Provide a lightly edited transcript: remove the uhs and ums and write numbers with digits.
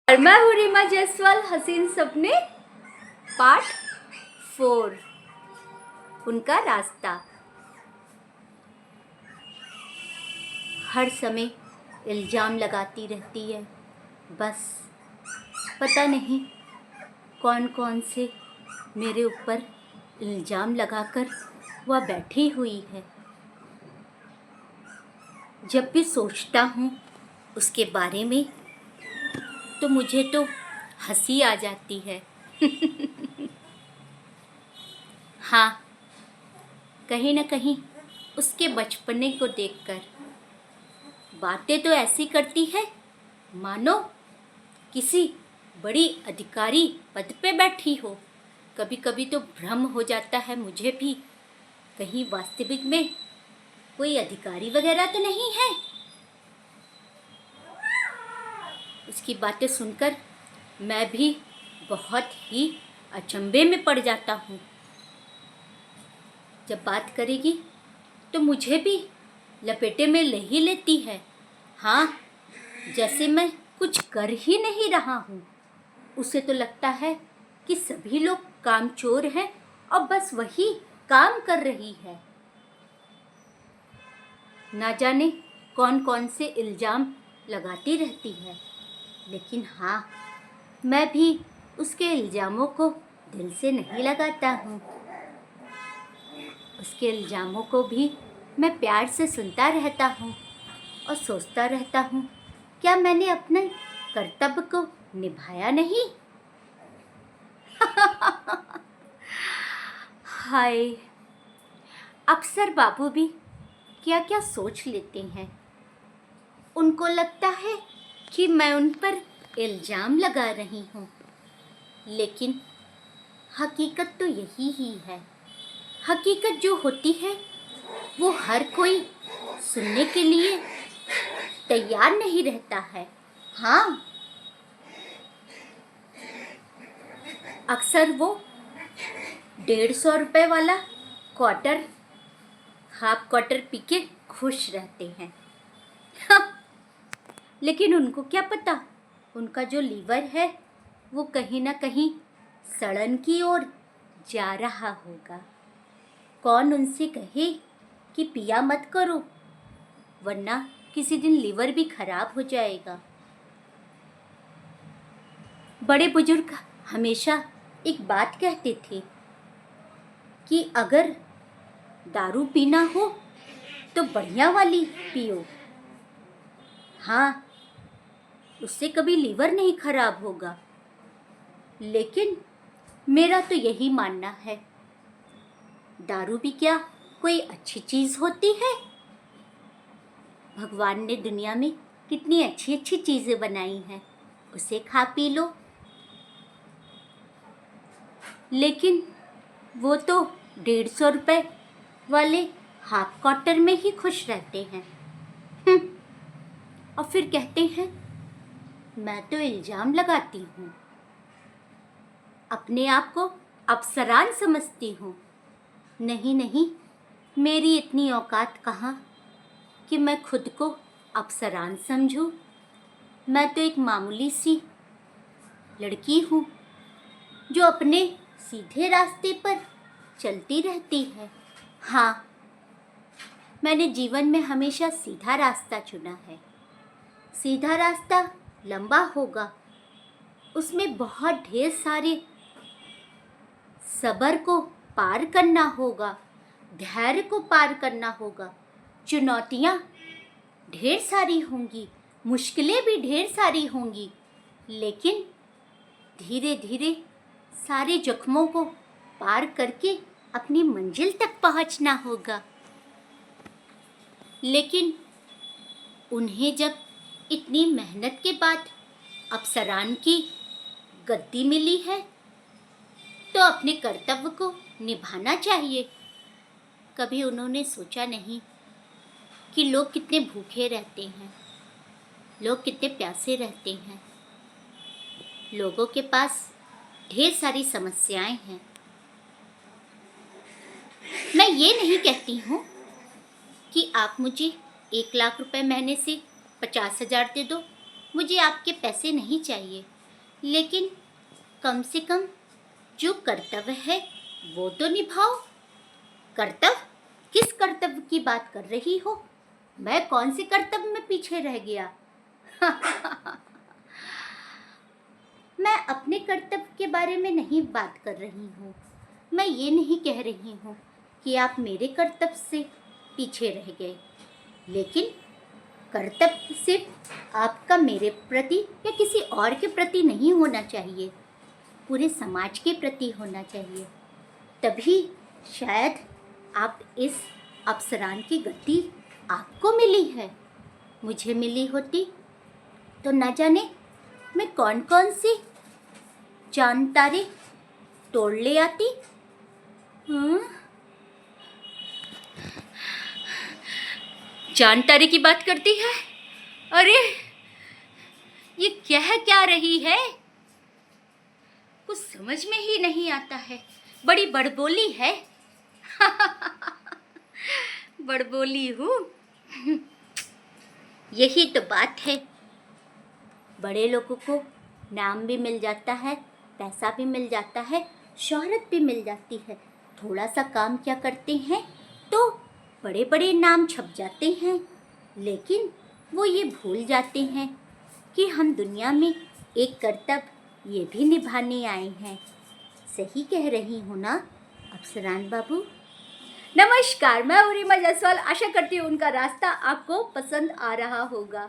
और मैं हूँ रीमा जायसवाल। हसीन सपने पार्ट 4, उनका रास्ता। हर समय इल्ज़ाम लगाती रहती है, बस पता नहीं कौन कौन से मेरे ऊपर इल्ज़ाम लगाकर वह बैठी हुई है। जब भी सोचता हूँ उसके बारे में तो मुझे तो हंसी आ जाती है। हाँ, कहीं न कहीं उसके बचपने को देखकर बातें तो ऐसी करती है मानो किसी बड़ी अधिकारी पद पे बैठी हो। कभी कभी तो भ्रम हो जाता है मुझे भी, कहीं वास्तविक में कोई अधिकारी वगैरह तो नहीं है। उसकी बातें सुनकर मैं भी बहुत ही अचंभे में पड़ जाता हूँ। जब बात करेगी तो मुझे भी लपेटे में ले ही लेती है। हाँ, जैसे मैं कुछ कर ही नहीं रहा हूँ। उसे तो लगता है कि सभी लोग कामचोर हैं और बस वही काम कर रही है। ना जाने कौन कौन से इल्ज़ाम लगाती रहती है, लेकिन हाँ, मैं भी उसके इल्ज़ामों को दिल से नहीं लगाता हूँ। उसके इल्ज़ामों को भी मैं प्यार से सुनता रहता हूँ और सोचता रहता हूँ, क्या मैंने अपने कर्तव्य को निभाया नहीं? हाय, अक्सर बाबू भी क्या क्या सोच लेते हैं। उनको लगता है कि मैं उन पर इल्ज़ाम लगा रही हूँ, लेकिन हकीकत तो यही ही है। हकीकत जो होती है वो हर कोई सुनने के लिए तैयार नहीं रहता है। हाँ, अक्सर वो 150 रुपये वाला क्वार्टर, हाफ क्वार्टर पी के खुश रहते हैं। लेकिन उनको क्या पता, उनका जो लीवर है वो कहीं ना कहीं सड़न की ओर जा रहा होगा। कौन उनसे कहे कि पिया मत करो, वरना किसी दिन लीवर भी खराब हो जाएगा। बड़े बुजुर्ग हमेशा एक बात कहते थे कि अगर दारू पीना हो तो बढ़िया वाली पियो। हाँ, उससे कभी लीवर नहीं खराब होगा। लेकिन मेरा तो यही मानना है, दारू भी क्या कोई अच्छी चीज़ होती है? भगवान ने दुनिया में कितनी अच्छी अच्छी चीज़ें बनाई हैं, उसे खा पी लो। लेकिन वो तो 150 रुपये वाले हाफ क्वार्टर में ही खुश रहते हैं। और फिर कहते हैं मैं तो इल्ज़ाम लगाती हूँ, अपने आप को अप्सरान समझती हूँ। नहीं नहीं, मेरी इतनी औकात कहाँ कि मैं खुद को अप्सरान समझूँ। मैं तो एक मामूली सी लड़की हूँ जो अपने सीधे रास्ते पर चलती रहती है। हाँ, मैंने जीवन में हमेशा सीधा रास्ता चुना है। सीधा रास्ता लंबा होगा, उसमें बहुत ढेर सारे सब्र को पार करना होगा, धैर्य को पार करना होगा। चुनौतियाँ ढेर सारी होंगी, मुश्किलें भी ढेर सारी होंगी, लेकिन धीरे धीरे सारे जख्मों को पार करके अपनी मंजिल तक पहुंचना होगा। लेकिन उन्हें जब इतनी मेहनत के बाद अप्सरान की गद्दी मिली है तो अपने कर्तव्य को निभाना चाहिए। कभी उन्होंने सोचा नहीं कि लोग कितने भूखे रहते हैं, लोग कितने प्यासे रहते हैं, लोगों के पास ढेर सारी समस्याएं हैं। मैं ये नहीं कहती हूँ कि आप मुझे 1 लाख रुपए महीने से 50,000 दे दो, मुझे आपके पैसे नहीं चाहिए। लेकिन कम से कम जो कर्तव्य है वो तो निभाओ। कर्तव्य? किस कर्तव्य की बात कर रही हो? मैं कौन से कर्तव्य में पीछे रह गया? मैं अपने कर्तव्य के बारे में नहीं बात कर रही हूँ। मैं ये नहीं कह रही हूँ कि आप मेरे कर्तव्य से पीछे रह गए, लेकिन कर्तव्य सिर्फ आपका मेरे प्रति या किसी और के प्रति नहीं होना चाहिए, पूरे समाज के प्रति होना चाहिए। तभी शायद आप इस अप्सरान की गति आपको मिली है। मुझे मिली होती तो न जाने मैं कौन कौन सी चांद तारे तोड़ ले आती। चांद तारे की बात करती है? अरे ये क्या रही है? कुछ समझ में ही नहीं आता है। बड़ी बड़बोली है। बड़बोली हूँ। यही तो बात है। बड़े लोगों को नाम भी मिल जाता है, पैसा भी मिल जाता है, शोहरत भी मिल जाती है। थोड़ा सा काम क्या करते हैं तो बड़े बड़े नाम छप जाते हैं, लेकिन वो ये भूल जाते हैं कि हम दुनिया में एक कर्तव्य ये भी निभाने आए हैं। सही कह रही हूँ ना अप्सरान बाबू? नमस्कार, मैं उरिमा जायसवाल। आशा करती हूँ उनका रास्ता आपको पसंद आ रहा होगा।